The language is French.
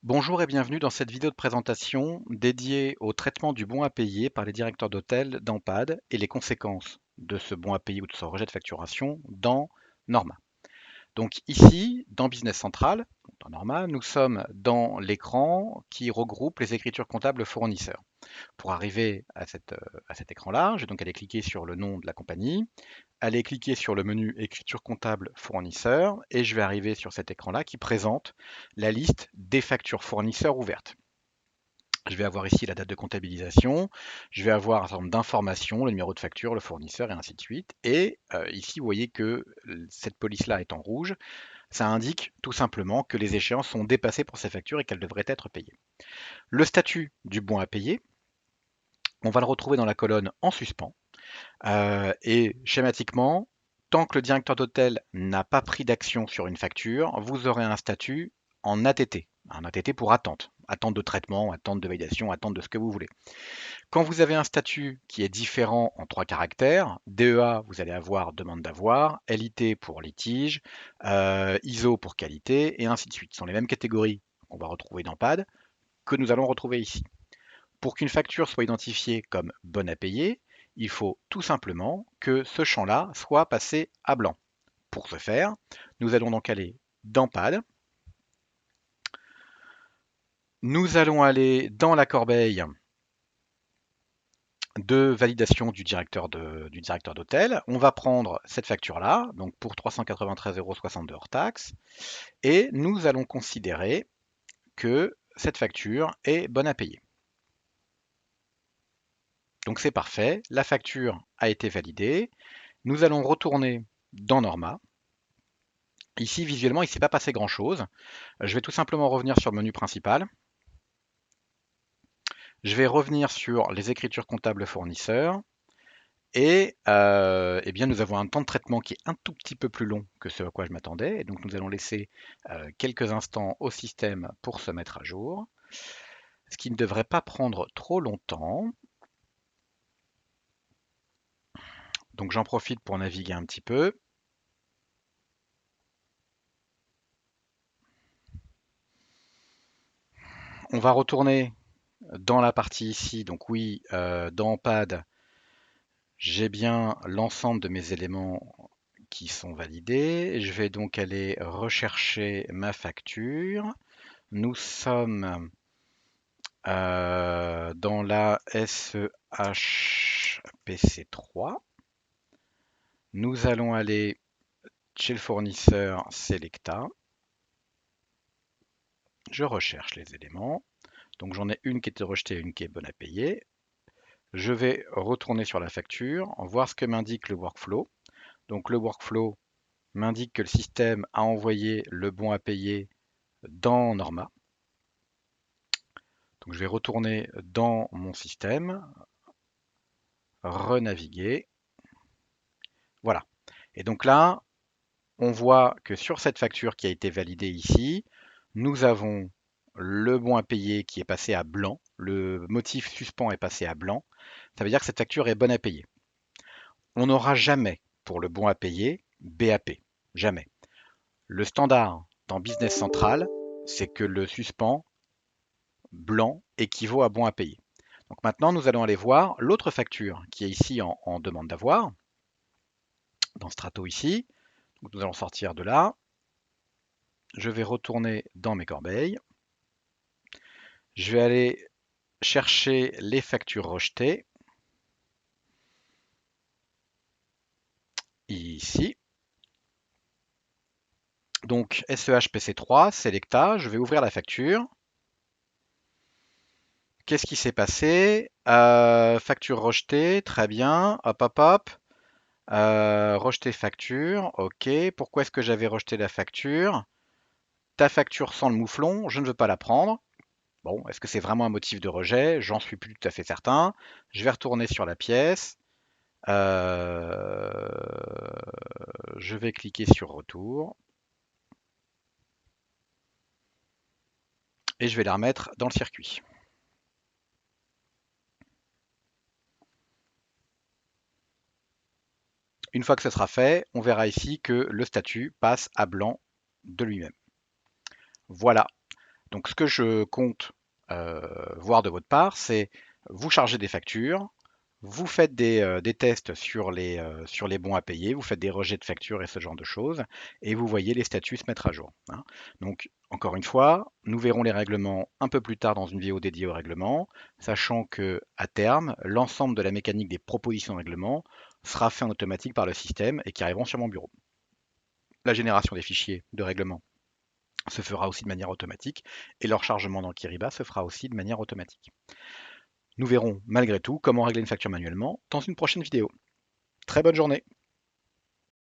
Bonjour et bienvenue dans cette vidéo de présentation dédiée au traitement du bon à payer par les directeurs d'hôtel d'EHPAD et les conséquences de ce bon à payer ou de ce rejet de facturation dans Norma. Donc ici, dans Business Central, dans Norma, nous sommes dans l'écran qui regroupe les écritures comptables fournisseurs. Pour arriver à cet écran-là, je vais donc aller cliquer sur le nom de la compagnie, aller cliquer sur le menu écriture comptable fournisseur et je vais arriver sur cet écran-là qui présente la liste des factures fournisseurs ouvertes. Je vais avoir ici la date de comptabilisation, je vais avoir un certain nombre d'informations, le numéro de facture, le fournisseur et ainsi de suite. Et ici, vous voyez que cette police-là est en rouge. Ça indique tout simplement que les échéances sont dépassées pour ces factures et qu'elles devraient être payées. Le statut du bon à payer, on va le retrouver dans la colonne en suspens. Et schématiquement, tant que le directeur d'hôtel n'a pas pris d'action sur une facture, vous aurez un statut en ATT. Un ATT pour attente. Attente de traitement, attente de validation, attente de ce que vous voulez. Quand vous avez un statut qui est différent en 3 caractères, DEA, vous allez avoir demande d'avoir, LIT pour litige, ISO pour qualité, et ainsi de suite. Ce sont les mêmes catégories qu'on va retrouver dans PAD que nous allons retrouver ici. Pour qu'une facture soit identifiée comme bonne à payer, il faut tout simplement que ce champ-là soit passé à blanc. Pour ce faire, nous allons donc aller dans PAD, nous allons aller dans la corbeille de validation du directeur d'hôtel. On va prendre cette facture-là, donc pour 393,62 € hors taxe, et nous allons considérer que cette facture est bonne à payer. Donc c'est parfait, la facture a été validée. Nous allons retourner dans Norma. Ici, visuellement, il ne s'est pas passé grand-chose. Je vais tout simplement revenir sur le menu principal. Je vais revenir sur les écritures comptables fournisseurs. Et eh bien, nous avons un temps de traitement qui est un tout petit peu plus long que ce à quoi je m'attendais. Et donc, nous allons laisser quelques instants au système pour se mettre à jour, ce qui ne devrait pas prendre trop longtemps. Donc, j'en profite pour naviguer un petit peu. On va retourner dans la partie ici. Donc oui, dans PAD, j'ai bien l'ensemble de mes éléments qui sont validés. Je vais donc aller rechercher ma facture. Nous sommes dans la SEHPC3. Nous allons aller chez le fournisseur Selecta. Je recherche les éléments. Donc j'en ai une qui était rejetée et une qui est bonne à payer. Je vais retourner sur la facture, voir ce que m'indique le workflow. Donc le workflow m'indique que le système a envoyé le bon à payer dans Norma. Donc je vais retourner dans mon système, renaviguer. Voilà. Et donc là, on voit que sur cette facture qui a été validée ici, nous avons le bon à payer qui est passé à blanc. Le motif suspens est passé à blanc. Ça veut dire que cette facture est bonne à payer. On n'aura jamais pour le bon à payer BAP. Jamais. Le standard dans Business Central, c'est que le suspens blanc équivaut à bon à payer. Donc maintenant, nous allons aller voir l'autre facture qui est ici en demande d'avoir, dans Strato ici. Donc nous allons sortir de là. Je vais retourner dans mes corbeilles. Je vais aller chercher les factures rejetées. Ici. Donc SEHPC3, Selecta, je vais ouvrir la facture. Qu'est-ce qui s'est passé? Facture rejetée, très bien. Hop, hop, hop. Rejeter facture, ok. Pourquoi est-ce que j'avais rejeté la facture? Ta facture sans le mouflon, je ne veux pas la prendre. Bon, est-ce que c'est vraiment un motif de rejet? J'en suis plus tout à fait certain. Je vais retourner sur la pièce. Euh, je vais cliquer sur retour. Et je vais la remettre dans le circuit. Une fois que ce sera fait, on verra ici que le statut passe à blanc de lui-même. Voilà. Donc ce que je compte voir de votre part, c'est vous charger des factures, vous faites des tests sur les bons à payer, vous faites des rejets de factures et ce genre de choses, et vous voyez les statuts se mettre à jour, hein. Donc, encore une fois, nous verrons les règlements un peu plus tard dans une vidéo dédiée aux règlements, sachant que à terme, l'ensemble de la mécanique des propositions de règlement sera fait en automatique par le système et qui arriveront sur mon bureau. La génération des fichiers de règlement se fera aussi de manière automatique et leur chargement dans Kiriba se fera aussi de manière automatique. Nous verrons malgré tout comment régler une facture manuellement dans une prochaine vidéo. Très bonne journée!